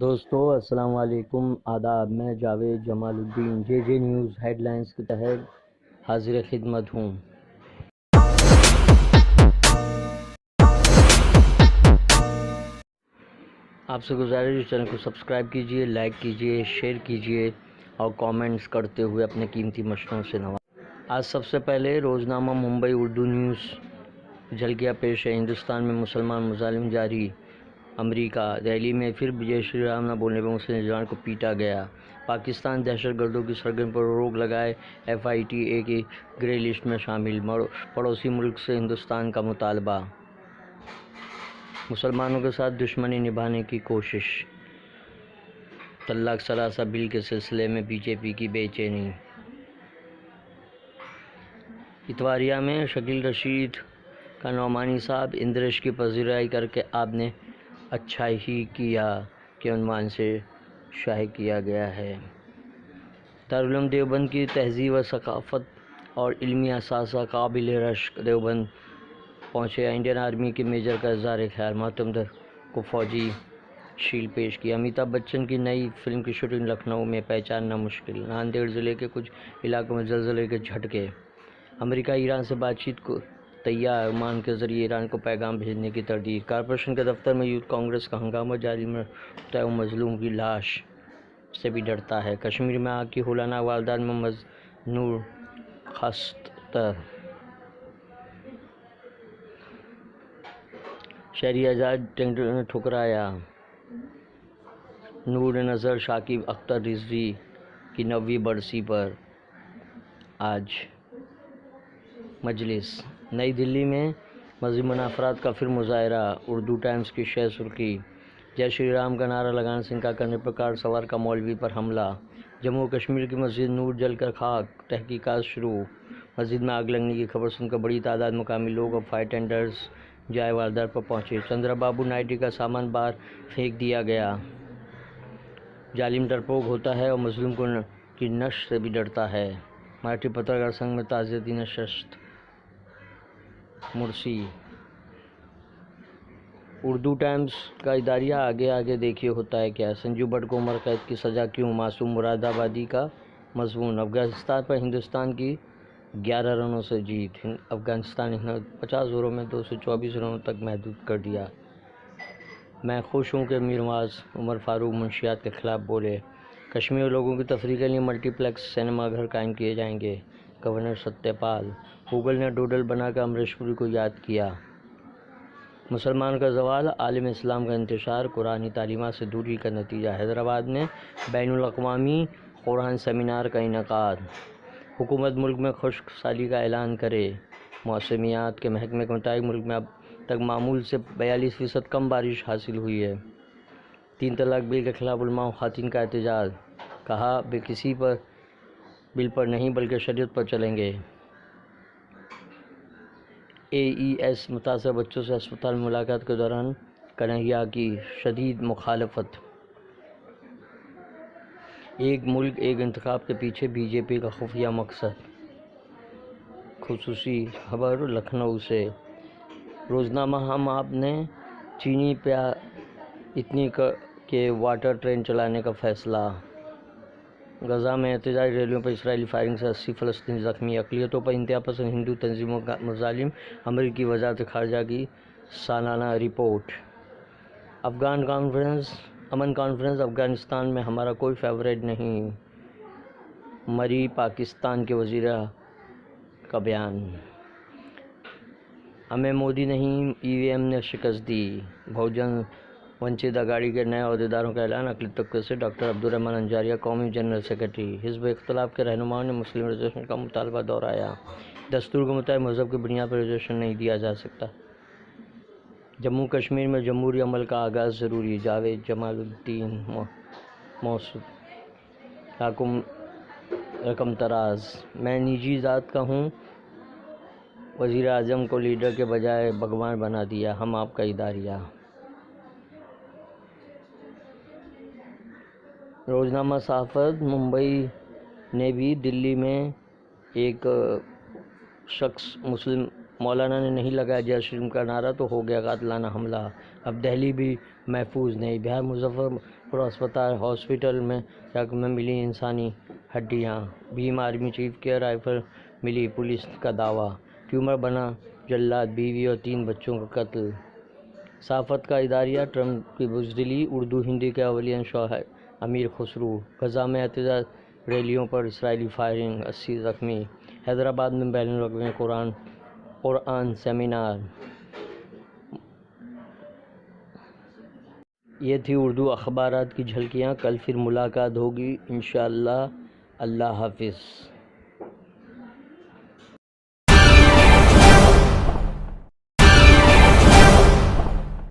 دوستو السلام علیکم، آداب۔ میں جاوید جمال الدین جے نیوز ہیڈ لائنز کے تحت حاضر خدمت ہوں۔ آپ سے گزارش چینل کو سبسکرائب کیجیے، لائک کیجیے، شیئر کیجیے اور کامنٹس کرتے ہوئے اپنے قیمتی مشوروں سے نوازیں۔ آج سب سے پہلے روزنامہ ممبئی اردو نیوز جھلکیاں پیش ہے۔ ہندوستان میں مسلمان مظالم جاری۔ امریکہ دہلی میں پھر جے شری رام نہ بولنے پر مسلم جوان کو پیٹا گیا۔ پاکستان دہشت گردوں کی سرگرمی پر روک لگائے، FITA کی گرے لسٹ میں شامل۔ پڑوسی ملک سے ہندوستان کا مطالبہ۔ مسلمانوں کے ساتھ دشمنی نبھانے کی کوشش۔ طلاق ثلاثہ بل کے سلسلے میں BJP کی بے چینی۔ اتواریہ میں شکیل رشید کا نعمانی صاحب اندریش کی پذیرائی کر کے آپ نے اچھا ہی کیا کے عنوان سے شائع کیا گیا ہے۔ دارالعلوم دیوبند کی تہذیب و ثقافت اور علمی اثاثہ قابل رشک۔ دیوبند پہنچے انڈین آرمی کے میجر کا اظہار خیال۔ مہتم کو فوجی شیلڈ پیش کی۔ امیتابھ بچن کی نئی فلم کی شوٹنگ لکھنؤ میں پہچاننا مشکل۔ ناندیڑ ضلع کے کچھ علاقوں میں زلزلے کے جھٹکے۔ امریکہ ایران سے بات چیت کو تیار، عمان کے ذریعے ایران کو پیغام بھیجنے کی تردید۔ کارپوریشن کے دفتر میں یوتھ کانگریس کا ہنگامہ جاری۔ مرتد مظلوم کی لاش سے بھی ڈرتا ہے۔ کشمیر میں آگ کی ہولناک واردات میں مجنون خستہ۔ شہری اعزاز ٹینکر نے ٹھکرایا۔ نور نظر شاکب اختر رضوی کی 9ویں برسی پر آج مجلس۔ نئی دلی میں مذہبی منافرات کا پھر مظاہرہ۔ اردو ٹائمز کی شہ سرخی۔ جے شری رام کا نعرہ لگانے سے انکار کرنے پر کار سوار کا مولوی پر حملہ۔ جموں و کشمیر کی مسجد نور جل کر خاک، تحقیقات شروع۔ مسجد میں آگ لگنے کی خبر سن کر بڑی تعداد مقامی لوگ اور فائر ٹینڈرز جائے واردات پر پہنچے۔ چندرا بابو نائیڈو کا سامان باہر پھینک دیا گیا۔ ظالم ڈرپوک ہوتا ہے اور مظلوم کی نشر سے بھی ڈرتا ہے۔ مراٹھی پترکار سنگھ میں تعزیتی نشست۔ مرسی۔ اردو ٹائمز کا اداریہ آگے آگے دیکھیے ہوتا ہے کیا۔ سنجو بٹ کو عمر قید کی سزا کیوں؟ معصوم مراد آبادی کا مضمون۔ افغانستان پر ہندوستان کی 11 رنوں سے جیت۔ افغانستان نے 50 اووروں میں 224 رنوں تک محدود کر دیا۔ میں خوش ہوں کہ امیر نواز عمر فاروق منشیات کے خلاف بولے۔ کشمیر لوگوں کی تفریح کے لیے ملٹی پلیکس سینما گھر قائم کیے جائیں گے۔ گورنر ستیہ پال۔ گوگل نے ڈوڈل بنا کر امریش پوری کو یاد کیا۔ مسلمانوں کا زوال، عالم اسلام کا انتشار، قرآنی تعلیمات سے دوری کا نتیجہ۔ حیدرآباد میں بین الاقوامی قرآن سیمینار کا انعقاد۔ حکومت ملک میں خشک سالی کا اعلان کرے۔ موسمیات کے محکمے کے مطابق ملک میں اب تک معمول سے 42% کم بارش حاصل ہوئی ہے۔ 3 طلاق بل کے خلاف علماء و خواتین کا احتجاج۔ کہا کسی بل پر نہیں بلکہ شریعت پر چلیں گے۔ AES متاثرہ بچوں سے اسپتال میں ملاقات کے دوران کنہیا کی شدید مخالفت۔ ایک ملک ایک انتخاب کے پیچھے BJP کا خفیہ مقصد۔ خصوصی خبر لکھنؤ سے۔ روزنامہ ہم آپ نے چینی اتنی کے واٹر ٹرین چلانے کا فیصلہ۔ غزہ میں احتجاجی ریلیوں پر اسرائیلی فائرنگ سے 80 فلسطینی زخمی۔ اقلیتوں پر انتہا پسند ہندو تنظیموں کا مظالم۔ امریکی وزارت خارجہ کی سالانہ رپورٹ۔ امن کانفرنس۔ افغانستان میں ہمارا کوئی فیورٹ نہیں، مری پاکستان کے وزیر کا بیان۔ ہمیں مودی نہیں EVM نے شکست دی۔ بہوجن ونچت اگاڑی کے نئے عہدیداروں کا اعلان۔ اقلیت طبقے سے ڈاکٹر عبدالرحمان انجاریہ قومی جنرل سیکرٹری۔ حزب اختلاف کے رہنماؤں نے مسلم ریزرویشن کا مطالبہ دہرایا۔ دستور کے مطابق مذہب کی بنیاد پر ریزرویشن نہیں دیا جا سکتا۔ جموں کشمیر میں جمہوری عمل کا آغاز ضروری۔ جاوید جمال الدین موصوف۔ رقم تراز۔ میں نجی ذات کا ہوں، وزیر اعظم کو لیڈر کے بجائے بھگوان بنا دیا۔ ہم آپ کا اداریہ۔ روزنامہ صحافت ممبئی نے بھی دلی میں ایک شخص مسلم مولانا نے نہیں لگایا جے شریم کا نعرہ تو ہو گیا قاتلانہ حملہ۔ اب دہلی بھی محفوظ نہیں۔ بہار مظفر پور ہاسپٹل میں ملی انسانی ہڈیاں۔ بھیم آرمی چیف کے رائفل ملی، پولیس کا دعویٰ۔ ٹیومر بنا جلاد، بیوی اور 3 بچوں کا قتل۔ صحافت کا اداریہ، ٹرمپ کی بزدلی، اردو ہندی کے اولین شوہر امیر خسرو۔ غزہ میں احتجاج ریلیوں پر اسرائیلی فائرنگ، 80 زخمی۔ حیدرآباد میں بین الاقوامی قرآن سیمینار۔ یہ تھی اردو اخبارات کی جھلکیاں۔ کل پھر ملاقات ہوگی انشاءاللہ۔ اللہ حافظ۔